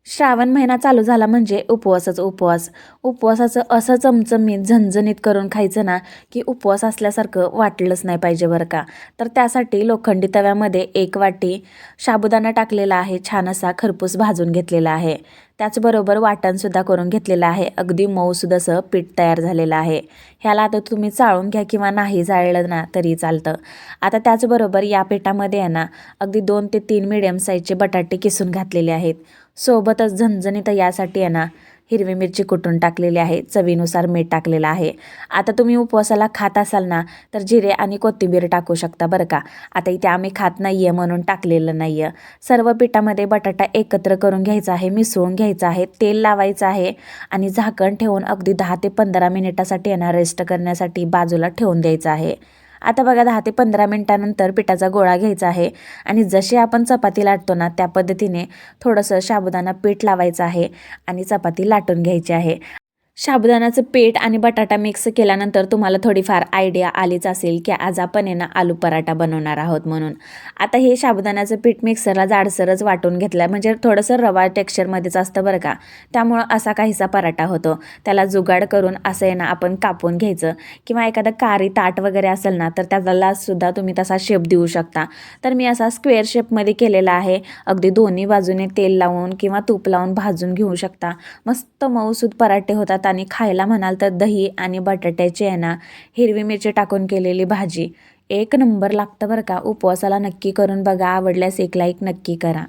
श्रावण महिना चालू झाला म्हणजे उपवासच उपवास. उपवासाचं असं चमचमीत झणझणीत करून खायचं ना, की उपवास असल्यासारखं वाटलंच नाही पाहिजे बरं का. तर त्यासाठी लोखंडी तव्यामध्ये 1 वाटी साबुदाणा टाकलेला आहे, छान असा खरपूस भाजून घेतलेला आहे. त्याचबरोबर वाटणसुद्धा करून घेतलेलं आहे. अगदी मऊसूद असं पीठ तयार झालेलं आहे. ह्याला आता तुम्ही चाळून घ्या किंवा नाही चाळलं ना तरी चालतं. आता त्याचबरोबर या पिठामध्ये आहे ना, अगदी 2 ते 3 मीडियम साईजचे बटाटे किसून घातलेले आहेत. सोबतच झणझणीत यासाठी आहे ना, हिरवी मिरची कुटून टाकलेली आहे, चवीनुसार मीठ टाकलेलं आहे. आता तुम्ही उपवासाला खात असाल ना, तर जिरे आणि कोथिंबीर टाकू शकता बरं का. आता इथे आम्ही खात नाही आहे म्हणून टाकलेलं नाही आहे. सर्व पिठामध्ये बटाटा एकत्र करून घ्यायचा आहे, मिसळून घ्यायचा आहे, तेल लावायचं आहे आणि झाकण ठेवून अगदी 10 ते 15 मिनिटासाठी आहे ना, रेस्ट करण्यासाठी बाजूला ठेवून द्यायचं आहे. आता बघा 10 ते 15 मिनिटानंतर पिठाचा गोळा घ्यायचा आहे आणि जशी आपण चपाती लाटतो ना, त्या पद्धतीने थोडंसं साबुदाणा पीठ लावायचं आहे आणि चपाती लाटून घ्यायची आहे. साबुदाण्याचं पीठ आणि बटाटा मिक्स केल्यानंतर तुम्हाला थोडीफार आयडिया आलीच असेल की आज आपण आहे ना आलू पराठा बनवणार आहोत म्हणून. आता हे साबुदाण्याचं पीठ मिक्सरला जाडसरच वाटून घेतलं म्हणजे थोडंसं रवा टेक्स्चरमध्येच असतं बरं का. त्यामुळं असा काहीसा पराठा होतो. त्याला जुगाड करून असं आहे ना आपण कापून घ्यायचं किंवा एखादं कारी ताट वगैरे असेल ना, तर त्याला सुद्धा तुम्ही तसा शेप देऊ शकता. तर मी असा स्क्वेअर शेपमध्ये केलेला आहे. अगदी दोन्ही बाजूने तेल लावून किंवा तूप लावून भाजून घेऊ शकता. मस्त मऊसूद पराठे होतात आणि खायला म्हणाल तर दही आणि बटाट्याची आहे ना, हिरवी मिरची टाकून केलेली भाजी 1 नंबर लागतं बरं का. उपवासाला नक्की करून बघा. आवडल्यास 1 लाईक नक्की करा.